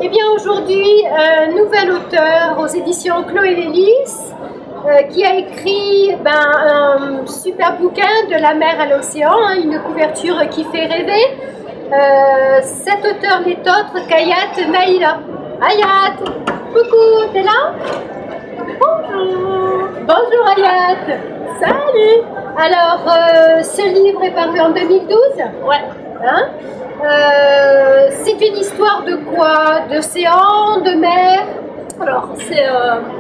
Eh bien aujourd'hui, un nouvel auteur aux éditions Chloé Lélis qui a écrit un super bouquin de la mer à l'océan, une couverture qui fait rêver. Cet auteur n'est autre qu'Ayat Naïla. Ayat, coucou, t'es là? Bonjour. Bonjour Ayat. Salut. Alors, ce livre est paru en 2012? Ouais. Hein? C'est une histoire de quoi? D'océan, de mer? Alors, il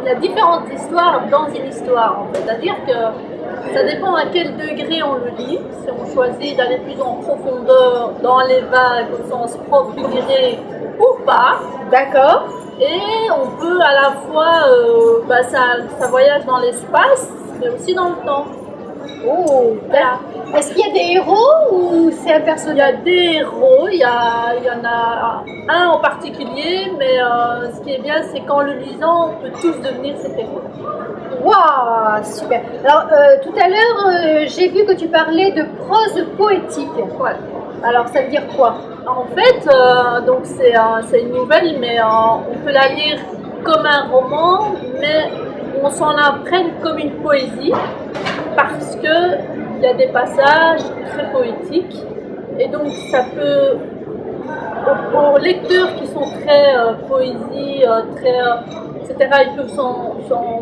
y a différentes histoires dans une histoire, en fait. C'est-à-dire que ça dépend à quel degré on le lit. Si on choisit d'aller plus en profondeur dans les vagues au sens propre du gré ou pas. D'accord. Et on peut à la fois, ça voyage dans l'espace, mais aussi dans le temps. Oh, voilà. Est-ce qu'il y a des héros ou c'est un personnage? Il y a des héros, il y en a un en particulier, mais ce qui est bien, c'est qu'en le lisant, on peut tous devenir cet héros. Waouh, super. Alors, tout à l'heure, j'ai vu que tu parlais de prose poétique. Ouais. Alors, ça veut dire quoi? En fait, donc c'est une nouvelle, mais on peut la lire comme un roman, mais on s'en imprègne comme une poésie, parce que il y a des passages très poétiques, et donc ça peut, aux lecteurs qui sont très poésie, etc., ils peuvent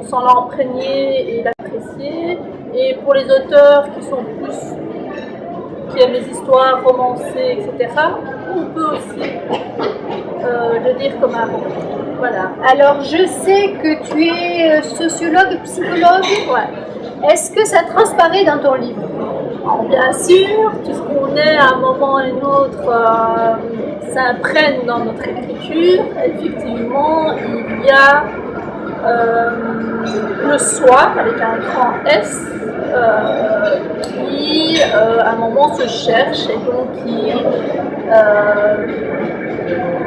s'en l'imprégner et l'apprécier, et pour les auteurs qui aiment les histoires romancées, etc., on peut aussi le lire comme un roman. Voilà. Alors, je sais que tu es sociologue, psychologue. Ouais. Est-ce que ça transparaît dans ton livre? Alors, bien sûr, tout ce qu'on est à un moment et un autre s'imprègne dans notre écriture. Effectivement, il y a le soi avec un grand S qui à un moment se cherche et donc qui a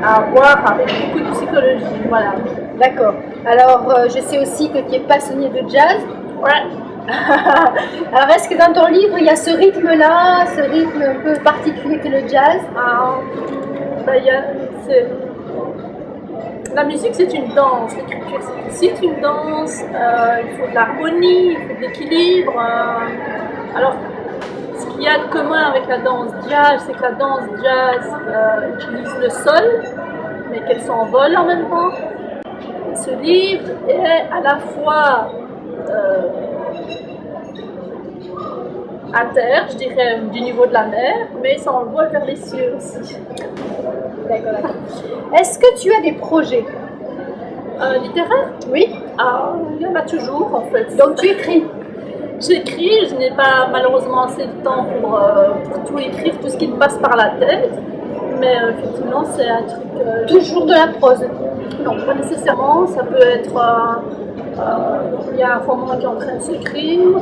à voir avec beaucoup de psychologie. Voilà. D'accord. Alors, je sais aussi que tu es passionné de jazz. Ouais. Alors, est-ce que dans ton livre, il y a ce rythme-là, ce rythme un peu particulier que le jazz? La musique, c'est une danse. L'écriture, c'est aussi une danse. Il faut de l'harmonie, il faut de l'équilibre. Alors, ce qu'il y a de commun avec la danse jazz, c'est que la danse jazz utilise le sol, mais qu'elle s'envole en même temps. Ce livre est à la fois à terre, je dirais, du niveau de la mer, mais ça envole vers les cieux aussi. D'accord. Est-ce que tu as des projets littéraires? Oui. Il y en a toujours en fait. Donc tu écris? J'écris, je n'ai pas malheureusement assez de temps pour tout écrire, tout ce qui me passe par la tête, mais effectivement c'est un truc... Toujours de la prose? Non, pas nécessairement, ça peut être... il y a un roman qui est en train de s'écrire,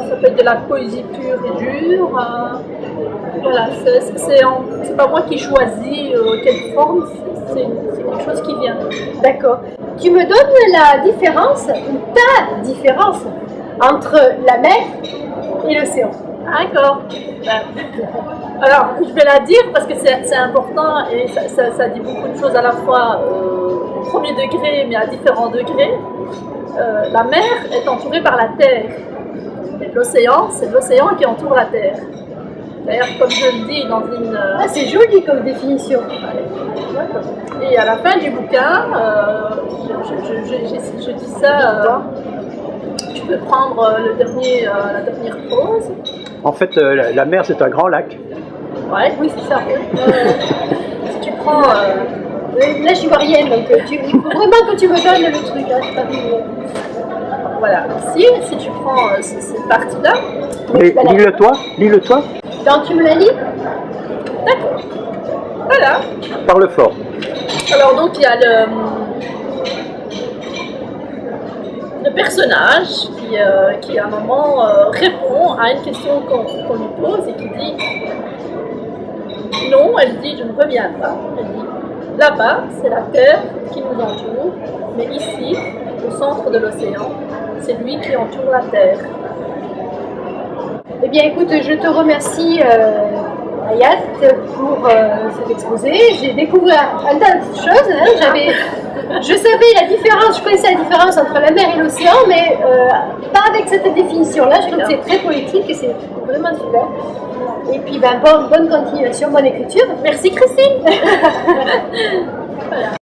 ça peut être de la poésie pure et dure. Voilà, c'est pas moi qui choisis quelle forme, c'est quelque chose qui vient. D'accord. Tu me donnes la différence, ou ta différence, entre la mer et l'océan? D'accord. Alors, je vais la dire parce que c'est important et ça dit beaucoup de choses à la fois au premier degré, mais à différents degrés. La mer est entourée par la terre. Et l'océan, c'est l'océan qui entoure la terre. D'ailleurs, comme je le dis dans une... c'est joli comme définition. Et à la fin du bouquin, je dis ça... tu peux prendre la dernière pause. En fait, la mer, c'est un grand lac. Ouais, oui, c'est ça. Si tu prends... Là, je vois rien, donc il faut vraiment que tu me donnes le truc. Voilà, ici, si tu prends cette partie-là... Lis-le toi. Donc tu me la lis? D'accord. Voilà. Parle fort. Alors donc, il y a le personnage qui à un moment répond à une question qu'on lui pose et qui dit non, elle dit je ne reviens pas. Elle dit là-bas c'est la terre qui nous entoure, mais ici, au centre de l'océan, c'est lui qui entoure la terre. Eh bien écoute, je te remercie yacht pour cet exposé. J'ai découvert un tas de choses. Hein. Je savais la différence, je connaissais la différence entre la mer et l'océan, mais pas avec cette définition-là. Je trouve que c'est très poétique et c'est vraiment super. Et puis, bonne continuation, bonne écriture. Merci Christine.